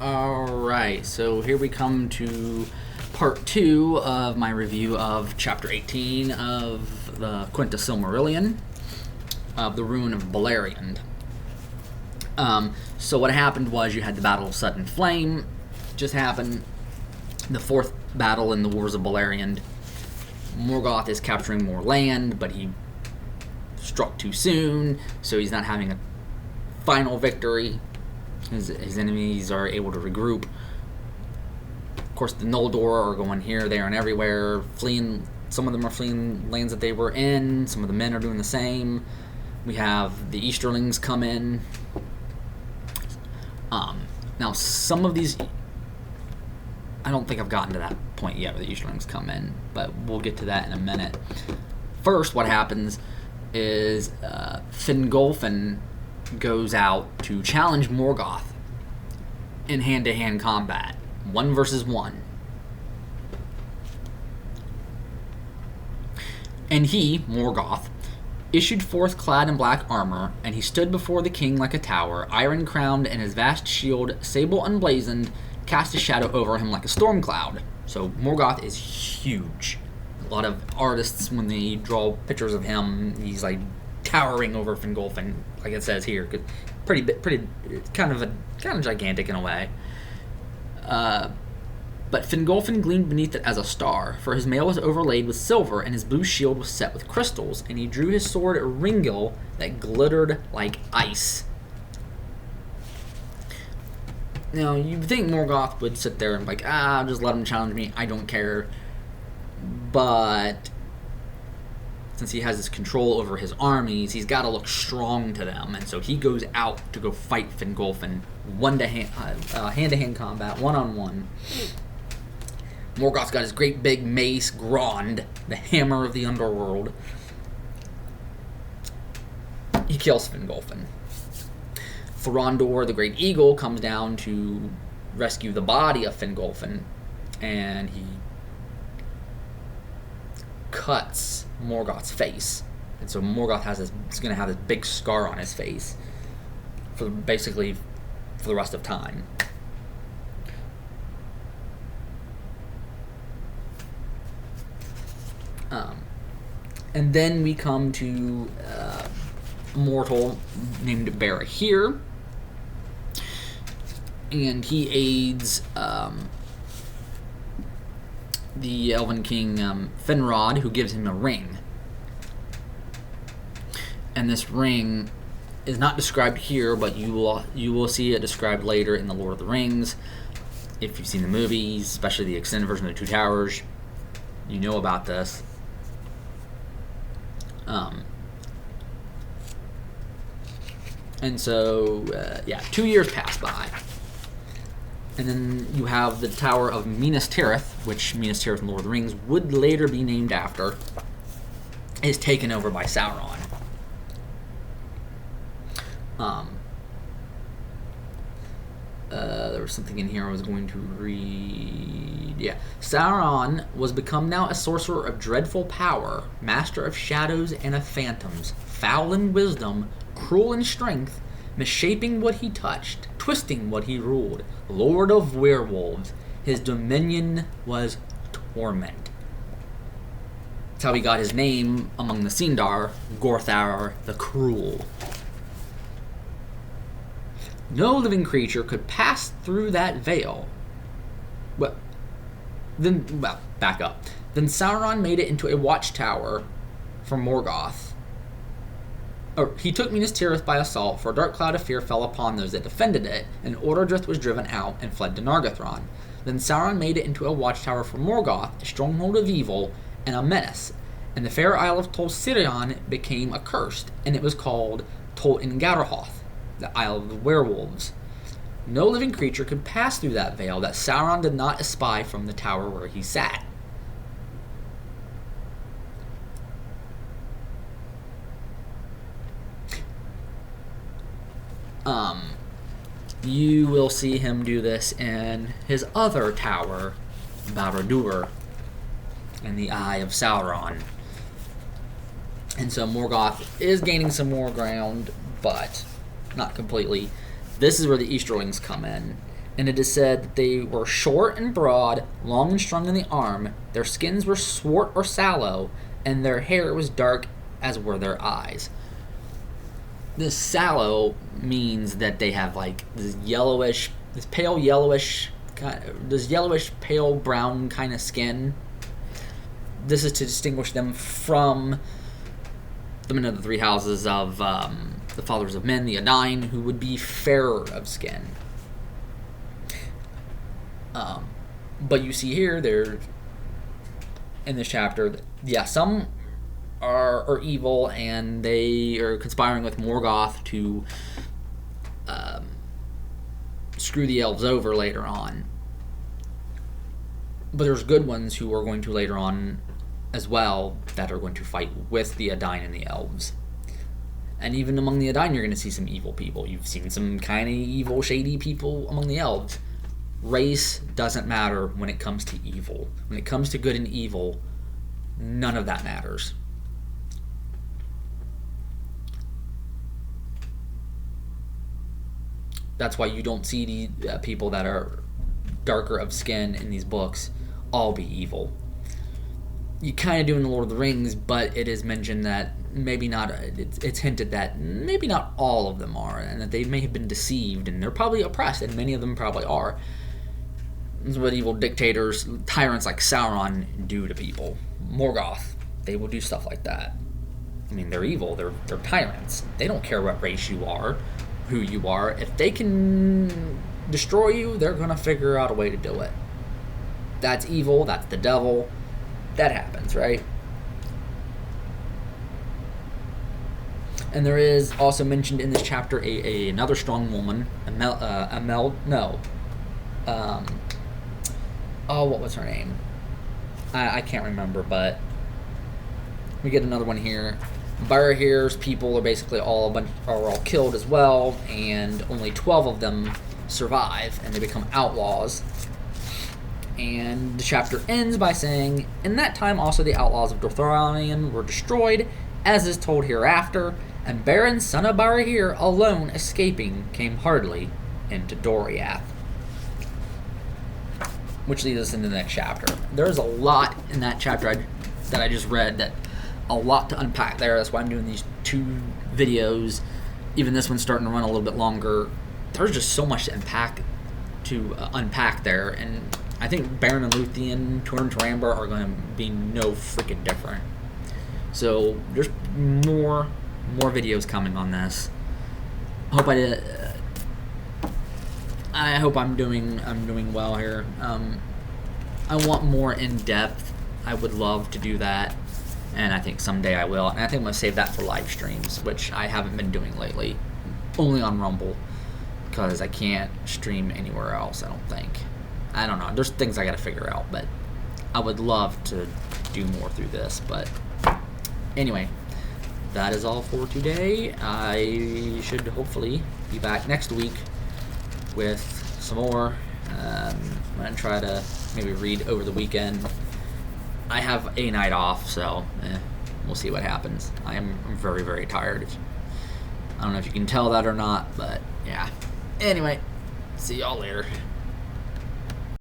Alright, so here we come to part 2 of my review of Chapter 18 of the Quenta Silmarillion of the Ruin of Beleriand. So what happened was you had the Battle of Sudden Flame just happened, the 4th battle in the Wars of Beleriand. Morgoth is capturing more land, but he struck too soon, so he's not having a final victory. His enemies are able to regroup. Of course, the Noldor are going here, there, and everywhere, fleeing. Some of them are fleeing lands that they were in. Some of the men are doing the same. We have the Easterlings come in. Now, some of these... I don't think I've gotten to that point yet where the Easterlings come in, but we'll get to that in a minute. First, what happens is Fingolfin goes out to challenge Morgoth in hand-to-hand combat, 1 versus 1. And he, Morgoth, issued forth clad in black armor, and he stood before the king like a tower, iron-crowned, and his vast shield, sable unblazoned, cast a shadow over him like a storm cloud. So Morgoth is huge. A lot of artists, when they draw pictures of him, he's like towering over Fingolfin, like it says here. Pretty, kind of gigantic in a way. But Fingolfin gleamed beneath it as a star, for his mail was overlaid with silver, and his blue shield was set with crystals, and he drew his sword Ringil that glittered like ice. Now, you'd think Morgoth would sit there and be like, just let him challenge me, I don't care. But since he has this control over his armies, he's got to look strong to them, and so he goes out to go fight Fingolfin, hand-to-hand combat, one-on-one. Morgoth's got his great big mace, Grond, the hammer of the underworld. He kills Fingolfin. Thorondor, the great eagle, comes down to rescue the body of Fingolfin, and he cuts Morgoth's face. And so Morgoth is going to have this big scar on his face for the rest of time. And then we come to a mortal named Barahir, and he aids the Elven King Finrod, who gives him a ring. And this ring is not described here, but you will see it described later in the Lord of the Rings. If you've seen the movies, especially the extended version of the Two Towers, you know about this. And so, 2 years pass by. And then you have the Tower of Minas Tirith, which Minas Tirith in Lord of the Rings would later be named after, is taken over by Sauron. There was something in here I was going to read. Yeah. Sauron was become now a sorcerer of dreadful power, master of shadows and of phantoms, foul in wisdom, cruel in strength, misshaping what he touched, twisting what he ruled, lord of werewolves. His dominion was torment. That's how he got his name among the Sindar, Gorthar the Cruel. No living creature could pass through that veil. Back up. Then Sauron made it into a watchtower for Morgoth. He took Minas Tirith by assault, for a dark cloud of fear fell upon those that defended it, and Ordredrith was driven out and fled to Nargothrond. Then Sauron made it into a watchtower for Morgoth, a stronghold of evil and a menace, and the fair isle of Tol Sirion became accursed, and it was called Tol Ingarohoth, the Isle of the Werewolves. No living creature could pass through that veil that Sauron did not espy from the tower where he sat. You will see him do this in his other tower, Barad-dûr, in the Eye of Sauron. And so Morgoth is gaining some more ground, but not completely. This is where the Easterlings come in, And it is said that they were short and broad, long and strung in the arm, their skins were swart or sallow, and their hair was dark as were their eyes. This sallow means that they have like this pale yellowish, pale brown kind of skin. This is to distinguish them from the men of the three houses of the fathers of men, the Adain, who would be fairer of skin. But you see here, there in this chapter, some are evil, and they are conspiring with Morgoth to screw the elves over later on. But there's good ones who are going to later on as well that are going to fight with the Adain and the elves. And even among the Adain, you're going to see some evil people. You've seen some kind of evil, shady people among the elves. Race doesn't matter when it comes to evil. When it comes to good and evil, none of that matters. That's why you don't see the people that are darker of skin in these books all be evil. You kind of do in the Lord of the Rings, but it is mentioned that maybe not. It's hinted that maybe not all of them are, and that they may have been deceived, and they're probably oppressed, and many of them probably are. This is what evil dictators, tyrants like Sauron do to people. Morgoth, they will do stuff like that. I mean, they're evil. They're tyrants. They don't care what race you are, who you are. If they can destroy you, they're going to figure out a way to do it. That's evil. That's the devil. That happens, right? And there is also mentioned in this chapter another strong woman, what was her name? I can't remember, but we get another one here. Barahir's people are basically all killed as well, and only 12 of them survive, and they become outlaws. And the chapter ends by saying, in that time also the outlaws of Dorthonion were destroyed, as is told hereafter, and Beren, son of Barahir, alone escaping, came hardly into Doriath. Which leads us into the next chapter. There's a lot in that chapter that I just read, that a lot to unpack there. That's why I'm doing these 2 videos. Even this one's starting to run a little bit longer. There's just so much to unpack there, and I think Beren and Luthien, Turin and Turambar are going to be no freaking different. So there's more videos coming on this. I hope I'm doing well here. I want more in depth. I would love to do that, and I think someday I will. And I think I'm gonna save that for live streams, which I haven't been doing lately, only on Rumble, because I can't stream anywhere else. I don't think. I don't know. There's things I gotta figure out, but I would love to do more through this. But anyway, that is all for today. I should hopefully be back next week with some more. I'm going to try to maybe read over the weekend. I have a night off, so we'll see what happens. I'm very, very tired. I don't know if you can tell that or not, but yeah. Anyway, see y'all later.